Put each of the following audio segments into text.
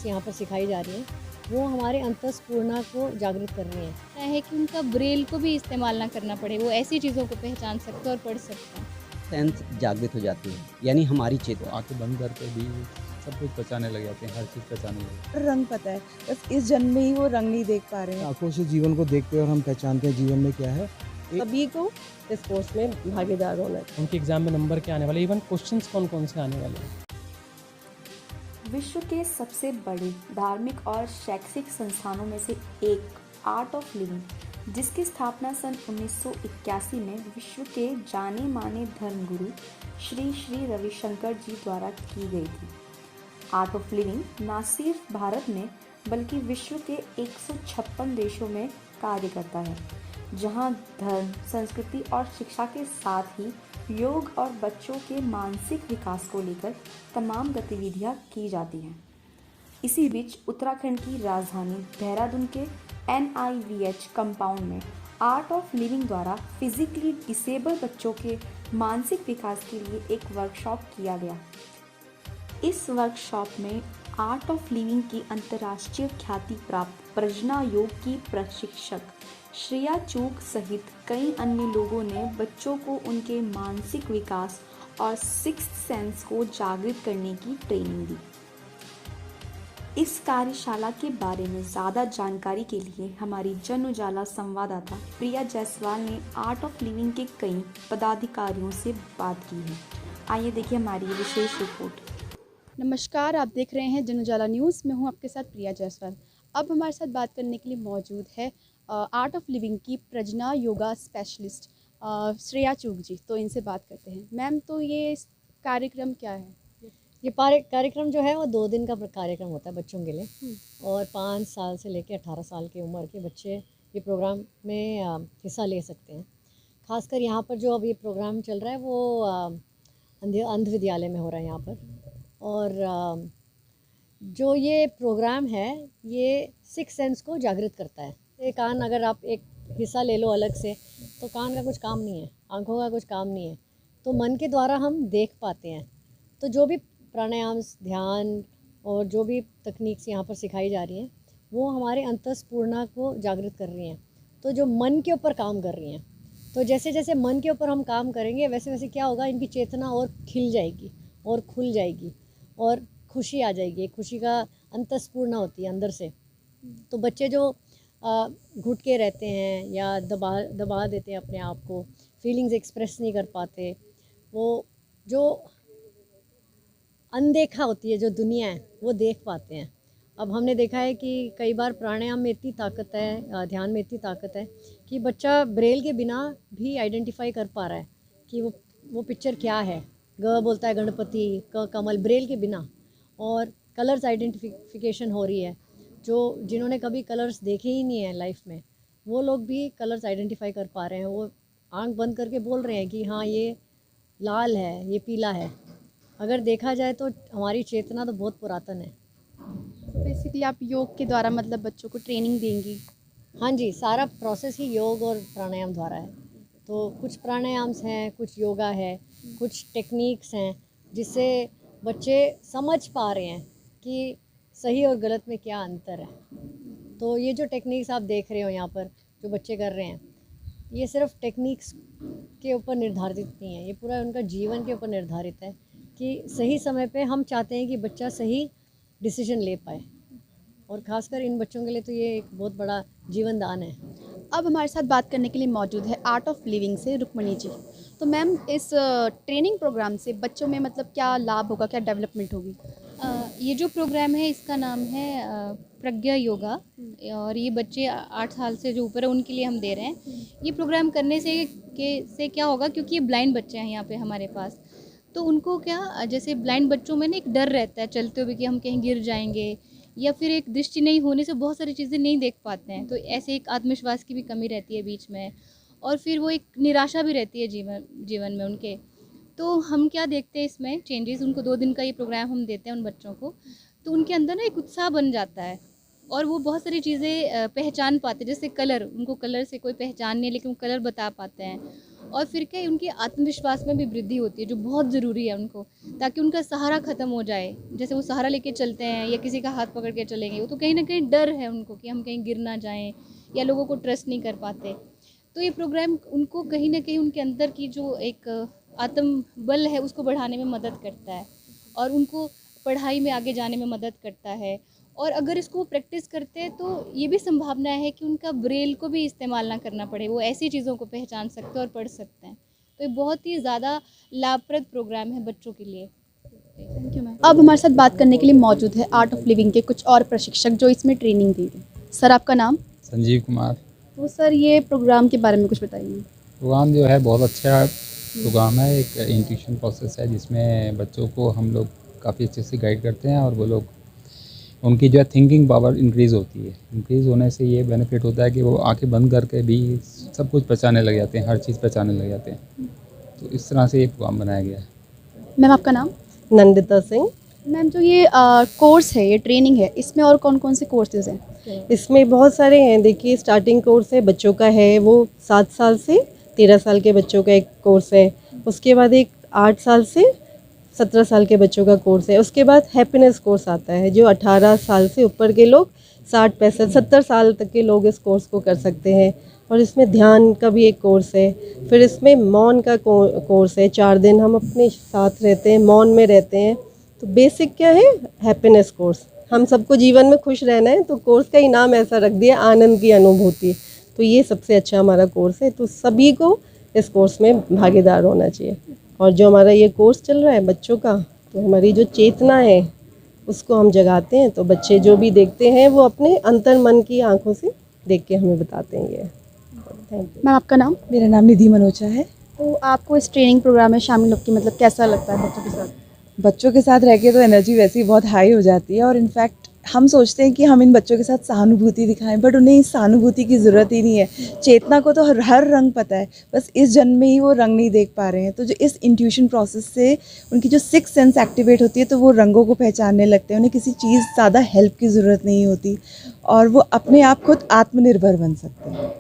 Techniques यहाँ पर सिखाई जा रही हैं वो हमारे अंतःस्फूर्णा को जागृत कर रही हैं। क्या है कि उनका ब्रेल को भी इस्तेमाल ना करना पड़े, वो ऐसी चीज़ों को पहचान सकते हैं और पढ़ सकते हैं। सेंस जागृत हो जाती है, यानी हमारी तो चेतना। आँखें बंद करके भी सब कुछ पहचानने लग जाते हैं, हर चीज़ पहचानने लग जाते हैं। रंग पता है, बस इस जन्म में ही वो रंग नहीं देख पा रहे हैं। आँखों से जीवन को देखते हैं और हम पहचानते हैं जीवन में क्या है। सभी को इस कोर्स में भागीदार होना चाहिए। उनके एग्ज़ाम में नंबर क्या आने वाले, इवन क्वेश्चंस कौन कौन से आने वाले हैं। विश्व के सबसे बड़े धार्मिक और शैक्षिक संस्थानों में से एक आर्ट ऑफ लिविंग, जिसकी स्थापना सन 1981 में विश्व के जाने माने धर्मगुरु श्री श्री रविशंकर जी द्वारा की गई थी। आर्ट ऑफ लिविंग न सिर्फ भारत में बल्कि विश्व के 156 देशों में कार्य करता है, जहां धर्म, संस्कृति और शिक्षा के साथ ही योग और बच्चों के मानसिक विकास को लेकर तमाम गतिविधियां की जाती हैं। इसी बीच उत्तराखंड की राजधानी देहरादून के NIVH कंपाउंड में आर्ट ऑफ लिविंग द्वारा फिजिकली डिसेबल बच्चों के मानसिक विकास के लिए एक वर्कशॉप किया गया। इस वर्कशॉप में आर्ट ऑफ लिविंग की अंतर्राष्ट्रीय ख्याति प्राप्त प्रज्ञा योग की प्रशिक्षक श्रेया चूक सहित कई अन्य लोगों ने बच्चों को उनके मानसिक विकास और सिक्स्थ सेंस को जागृत करने की ट्रेनिंग दी। इस कार्यशाला के बारे में ज़्यादा जानकारी के लिए हमारी जन उजाला संवाददाता प्रिया जायसवाल ने आर्ट ऑफ लिविंग के कई पदाधिकारियों से बात की है। आइए देखिए हमारी ये विशेष रिपोर्ट। नमस्कार, आप देख रहे हैं जन उजाला न्यूज़। मैं हूं आपके साथ प्रिया जायसवाल। अब हमारे साथ बात करने के लिए मौजूद है आर्ट ऑफ लिविंग की प्रज्ञा योगा स्पेशलिस्ट श्रेया चूक जी। तो इनसे बात करते हैं। मैम, तो ये कार्यक्रम क्या है? ये कार्यक्रम जो है वो 2 दिन का कार्यक्रम होता है बच्चों के लिए, और 5 साल से लेकर 18 साल की उम्र के बच्चे ये प्रोग्राम में हिस्सा ले सकते हैं। खासकर यहाँ पर जो अब ये प्रोग्राम चल रहा है वो अंध विद्यालय में हो रहा है यहाँ पर। और जो ये प्रोग्राम है ये सिक्स सेंस को जागृत करता है। ये कान, अगर आप एक हिस्सा ले लो अलग से, तो कान का कुछ काम नहीं है, आँखों का कुछ काम नहीं है, तो मन के द्वारा हम देख पाते हैं। तो जो भी प्राणायाम, ध्यान और जो भी तकनीक्स यहाँ पर सिखाई जा रही हैं वो हमारे अंतःस्फूर्णा को जागृत कर रही हैं, तो जो मन के ऊपर काम कर रही हैं। तो जैसे जैसे मन के ऊपर हम काम करेंगे वैसे वैसे क्या होगा, इनकी चेतना और खिल जाएगी और खुल जाएगी और खुशी आ जाएगी। खुशी का अंतःस्फूर्णा होती है अंदर से। तो बच्चे जो घुट के रहते हैं या दबा देते हैं अपने आप को, फीलिंग्स एक्सप्रेस नहीं कर पाते, वो जो अनदेखा होती है जो दुनिया है वो देख पाते हैं। अब हमने देखा है कि कई बार प्राणायाम में इतनी ताकत है, ध्यान में इतनी ताकत है कि बच्चा ब्रेल के बिना भी आइडेंटिफाई कर पा रहा है कि वो पिक्चर क्या है। ग बोलता है गणपति, क कमल, ब्रेल के बिना। और कलर्स आइडेंटिफिकेशन हो रही है। जिन्होंने कभी कलर्स देखे ही नहीं है लाइफ में, वो लोग भी कलर्स आइडेंटिफाई कर पा रहे हैं। वो आंख बंद करके बोल रहे हैं कि हाँ ये लाल है, ये पीला है। अगर देखा जाए तो हमारी चेतना तो बहुत पुरातन है। बेसिकली आप योग के द्वारा मतलब बच्चों को ट्रेनिंग देंगी? हाँ जी, सारा प्रोसेस ही योग और प्राणायाम द्वारा है। तो कुछ प्राणायाम्स हैं, कुछ योगा है, कुछ टेक्निक्स हैं जिससे बच्चे समझ पा रहे हैं कि सही और गलत में क्या अंतर है। तो ये जो टेक्निक्स आप देख रहे हो यहाँ पर जो बच्चे कर रहे हैं, ये सिर्फ टेक्निक्स के ऊपर निर्धारित नहीं है, ये पूरा उनका जीवन के ऊपर निर्धारित है कि सही समय पे हम चाहते हैं कि बच्चा सही डिसीजन ले पाए। और ख़ासकर इन बच्चों के लिए तो ये एक बहुत बड़ा जीवन दान है। अब हमारे साथ बात करने के लिए मौजूद है आर्ट ऑफ लिविंग से रुक्मणी जी। तो मैम, इस ट्रेनिंग प्रोग्राम से बच्चों में मतलब क्या लाभ होगा, क्या डेवलपमेंट होगी? ये जो प्रोग्राम है इसका नाम है प्रज्ञा योगा, और ये बच्चे 8 साल से जो ऊपर है उनके लिए हम दे रहे हैं। ये प्रोग्राम करने से क्या होगा, क्योंकि ये ब्लाइंड बच्चे हैं यहाँ पे हमारे पास, तो उनको क्या, जैसे ब्लाइंड बच्चों में ना एक डर रहता है चलते हुए कि हम कहीं गिर जाएंगे, या फिर एक दृष्टि नहीं होने से बहुत सारी चीज़ें नहीं देख पाते हैं। तो ऐसे एक आत्मविश्वास की भी कमी रहती है बीच में, और फिर वो एक निराशा भी रहती है जीवन में उनके। तो हम क्या देखते हैं इसमें चेंजेस, उनको 2 दिन का ये प्रोग्राम हम देते हैं उन बच्चों को, तो उनके अंदर ना एक उत्साह बन जाता है और वो बहुत सारी चीज़ें पहचान पाते हैं। जैसे कलर, उनको कलर से कोई पहचान नहीं है लेकिन वो कलर बता पाते हैं। और फिर क्या उनके आत्मविश्वास में भी वृद्धि होती है, जो बहुत ज़रूरी है उनको, ताकि उनका सहारा ख़त्म हो जाए। जैसे वो सहारा लेके चलते हैं या किसी का हाथ पकड़ के चलेंगे, वो तो कहीं ना कहीं डर है उनको कि हम कहीं गिर ना जाएं या लोगों को ट्रस्ट नहीं कर पाते। तो ये प्रोग्राम उनको कहीं ना कहीं उनके अंदर की जो एक आत्मबल है उसको बढ़ाने में मदद करता है और उनको पढ़ाई में आगे जाने में मदद करता है। और अगर इसको प्रैक्टिस करते हैं तो ये भी संभावना है कि उनका ब्रेल को भी इस्तेमाल ना करना पड़े, वो ऐसी चीज़ों को पहचान सकते हैं और पढ़ सकते हैं। तो ये बहुत ही ज़्यादा लाभप्रद प्रोग्राम है बच्चों के लिए। Thank you ma'am. अब हमारे साथ बात करने के लिए मौजूद है आर्ट ऑफ लिविंग के कुछ और प्रशिक्षक जो इसमें ट्रेनिंग दे रहे हैं। सर आपका नाम? संजीव कुमार। तो सर ये प्रोग्राम के बारे में कुछ बताइए। प्रोग्राम जो है बहुत अच्छा प्रोग्राम है, एक इंट्यूशन प्रोसेस है जिसमें बच्चों को हम लोग काफ़ी अच्छे से गाइड करते हैं और वो लोग उनकी जो है थिंकिंग पावर इंक्रीज़ होती है। इंक्रीज़ होने से ये बेनिफिट होता है कि वो आंखें बंद करके भी सब कुछ पहचानने लग जाते हैं, हर चीज़ पहचानने लग जाते हैं। तो इस तरह से ये प्रोग्राम बनाया गया है। मैम आपका नाम? नंदिता सिंह। मैम जो ये कोर्स है, ये ट्रेनिंग है, इसमें और कौन कौन से कोर्सेज हैं? इसमें बहुत सारे हैं। देखिए स्टार्टिंग कोर्स है बच्चों का है, वो 7 साल से 13 साल के बच्चों का एक कोर्स है। उसके बाद एक 8 साल से 17 साल के बच्चों का कोर्स है। उसके बाद हैप्पीनेस कोर्स आता है जो 18 साल से ऊपर के लोग 60, 65, 70 साल तक के लोग इस कोर्स को कर सकते हैं। और इसमें ध्यान का भी एक कोर्स है। फिर इसमें मौन का कोर्स है, 4 दिन हम अपने साथ रहते हैं, मौन में रहते हैं। तो बेसिक क्या है, हैप्पीनेस कोर्स। हम सबको जीवन में खुश रहना है तो कोर्स का ही नाम ऐसा रख दिया, आनंद की अनुभूति। तो ये सबसे अच्छा हमारा कोर्स है। तो सभी को इस कोर्स में भागीदार होना चाहिए। और जो हमारा ये कोर्स चल रहा है बच्चों का, तो हमारी जो चेतना है उसको हम जगाते हैं। तो बच्चे जो भी देखते हैं वो अपने अंतर मन की आंखों से देख के हमें बताते हैं। ये थैंक यू। मैम आपका नाम? मेरा नाम निधि मनोचा है। तो आपको इस ट्रेनिंग प्रोग्राम में शामिल होकर मतलब कैसा लगता है बच्चों के साथ? बच्चों के साथ रह के तो एनर्जी वैसे ही बहुत हाई हो जाती है। और इनफैक्ट हम सोचते हैं कि हम इन बच्चों के साथ सहानुभूति दिखाएं, बट उन्हें इस सहानुभूति की ज़रूरत ही नहीं है। चेतना को तो हर रंग पता है, बस इस जन्म में ही वो रंग नहीं देख पा रहे हैं। तो जो इस इंट्यूशन प्रोसेस से उनकी जो 6th सेंस एक्टिवेट होती है तो वो रंगों को पहचानने लगते हैं। उन्हें किसी चीज़ ज़्यादा हेल्प की ज़रूरत नहीं होती और वो अपने आप खुद आत्मनिर्भर बन सकते हैं।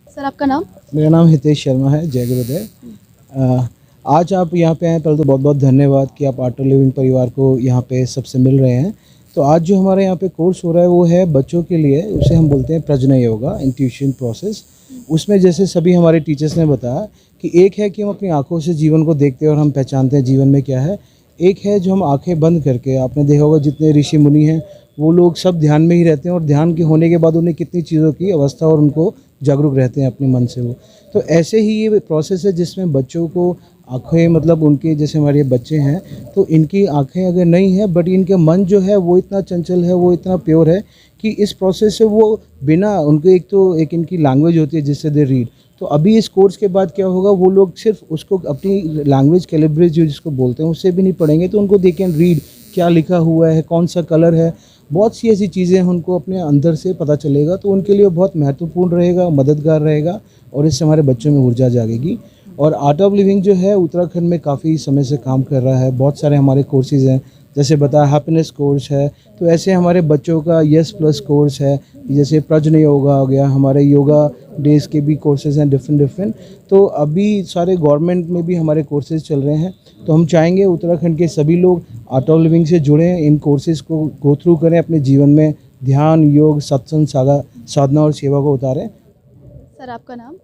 सर आपका नाम? मेरा नाम हितेश शर्मा है। जय गुरुदेव। आज आप यहाँ पे आए, पहले तो बहुत बहुत धन्यवाद कि आप आर्ट ऑफ लिविंग परिवार को यहाँ पे सबसे मिल रहे हैं। तो आज जो हमारे यहाँ पे कोर्स हो रहा है वो है बच्चों के लिए, उसे हम बोलते हैं प्रज्ञा योगा इंट्यूशन प्रोसेस। उसमें जैसे सभी हमारे टीचर्स ने बताया कि एक है कि हम अपनी आंखों से जीवन को देखते हैं और हम पहचानते हैं जीवन में क्या है। एक है जो हम आंखें बंद करके, आपने देखा होगा जितने ऋषि मुनि हैं वो लोग सब ध्यान में ही रहते हैं और ध्यान के होने के बाद उन्हें कितनी चीज़ों की अवस्था और उनको जागरूक रहते हैं अपने मन से वो। तो ऐसे ही ये प्रोसेस है जिसमें बच्चों को आँखें, मतलब उनके जैसे हमारे बच्चे हैं तो इनकी आँखें अगर नहीं है बट इनके मन जो है वो इतना चंचल है, वो इतना प्योर है कि इस प्रोसेस से वो बिना उनको एक इनकी लैंग्वेज होती है जिससे दे रीड। तो अभी इस कोर्स के बाद क्या होगा, वो लोग सिर्फ उसको अपनी लैंग्वेज कैलिब्रेट जो जिसको बोलते हैं उससे भी नहीं पढ़ेंगे, तो उनको दे कैन रीड क्या लिखा हुआ है, कौन सा कलर है, बहुत सी ऐसी चीज़ें उनको अपने अंदर से पता चलेगा। तो उनके लिए बहुत महत्वपूर्ण रहेगा, मददगार रहेगा और इससे हमारे बच्चों में ऊर्जा जागेगी। और आर्ट ऑफ लिविंग जो है उत्तराखंड में काफ़ी समय से काम कर रहा है। बहुत सारे हमारे कोर्सेज़ हैं, जैसे बताया हैप्पीनेस कोर्स है, तो ऐसे हमारे बच्चों का यस प्लस कोर्स है, जैसे प्रज्ञा योगा हो गया, हमारे योगा डेज़ के भी कोर्सेज़ हैं डिफरेंट। तो अभी सारे गवर्नमेंट में भी हमारे कोर्सेज़ चल रहे हैं। तो हम चाहेंगे उत्तराखंड के सभी लोग आर्ट ऑफ लिविंग से जुड़ें, इन कोर्सेज़ को गो थ्रू करें, अपने जीवन में ध्यान, योग, सत्संग, साधना और सेवा को उतारें। सर आपका नाम?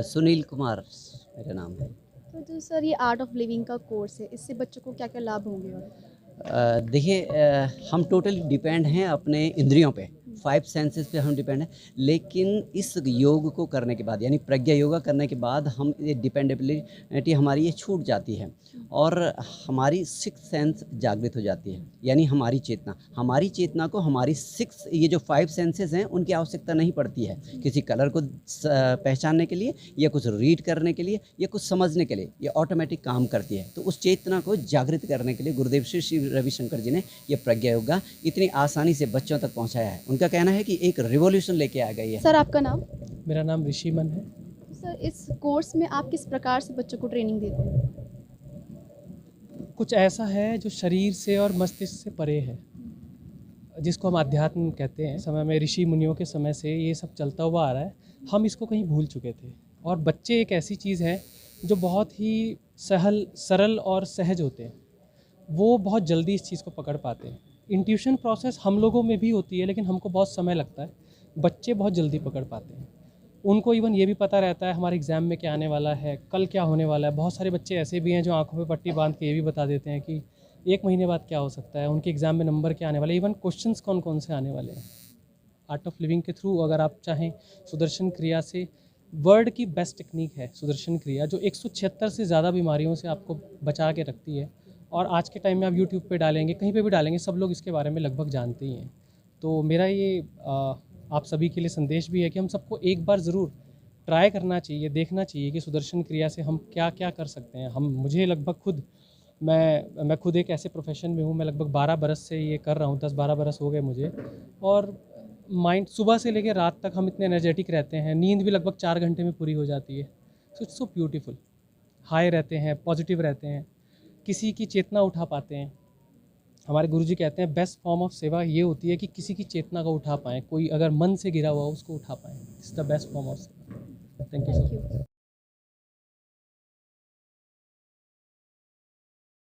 सुनील कुमार मेरा नाम है। तो जो सर ये आर्ट ऑफ लिविंग का कोर्स है, इससे बच्चों को क्या क्या लाभ होंगे? और देखिए, हम टोटली डिपेंड हैं अपने इंद्रियों पे, 5 सेंसेस पे हम डिपेंड हैं। लेकिन इस योग को करने के बाद, यानी प्रज्ञा योगा करने के बाद, हम ये डिपेंडेबिलिटी हमारी ये छूट जाती है और हमारी 6th सेंस जागृत हो जाती है, यानी हमारी चेतना को हमारी 6 ये जो 5 सेंसेस हैं उनकी आवश्यकता नहीं पड़ती है किसी कलर को पहचानने के लिए या कुछ रीड करने के लिए या कुछ समझने के लिए, ये ऑटोमेटिक काम करती है। तो उस चेतना को जागृत करने के लिए गुरुदेव श्री रविशंकर जी ने ये प्रज्ञा योगा इतनी आसानी से बच्चों तक पहुँचाया है। उनका कहना है कि एक रिवॉल्यूशन लेके आ गई है। सर आपका नाम? मेरा नाम ऋषि मन है। सर इस कोर्स में आप किस प्रकार से बच्चों को ट्रेनिंग देते हैं? कुछ ऐसा है जो शरीर से और मस्तिष्क से परे है, जिसको हम अध्यात्म कहते हैं। समय में ऋषि मुनियों के समय से ये सब चलता हुआ आ रहा है, हम इसको कहीं भूल चुके थे। और बच्चे एक ऐसी चीज़ है जो बहुत ही सरल और सहज होते हैं, वो बहुत जल्दी इस चीज़ को पकड़ पाते हैं। इंट्यूशन प्रोसेस हम लोगों में भी होती है, लेकिन हमको बहुत समय लगता है। बच्चे बहुत जल्दी पकड़ पाते हैं। उनको इवन ये भी पता रहता है हमारे एग्ज़ाम में क्या आने वाला है, कल क्या होने वाला है। बहुत सारे बच्चे ऐसे भी हैं जो आंखों पे पट्टी बांध के ये भी बता देते हैं कि 1 महीने बाद क्या हो सकता है, उनके एग्ज़ाम में नंबर क्या आने वाले हैं, इवन क्वेश्चंस कौन कौन से आने वाले हैं। आर्ट ऑफ लिविंग के थ्रू अगर आप चाहें, सुदर्शन क्रिया से, वर्ल्ड की बेस्ट टेक्निक है सुदर्शन क्रिया, जो 176 से ज़्यादा बीमारियों से आपको बचा के रखती है। और आज के टाइम में आप यूट्यूब पे डालेंगे, कहीं पे भी डालेंगे, सब लोग इसके बारे में लगभग जानते ही हैं। तो मेरा ये आप सभी के लिए संदेश भी है कि हम सबको एक बार ज़रूर ट्राई करना चाहिए, देखना चाहिए कि सुदर्शन क्रिया से हम क्या क्या कर सकते हैं। मुझे लगभग खुद मैं खुद एक ऐसे प्रोफेशन में हूँ, मैं लगभग 12 बरस से ये कर रहा हूँ, 10-12 बरस हो गए मुझे। और माइंड सुबह से लेकर रात तक हम इतने एनर्जेटिक रहते हैं, नींद भी लगभग 4 घंटे में पूरी हो जाती है। So it's so beautiful, high रहते हैं, पॉजिटिव रहते हैं, किसी की चेतना उठा पाते हैं। हमारे गुरुजी कहते हैं बेस्ट फॉर्म ऑफ सेवा ये होती है कि किसी की चेतना को उठा पाएँ, कोई अगर मन से गिरा हुआ उसको उठा पाएँ। It's the best form of seva. Thank you so much.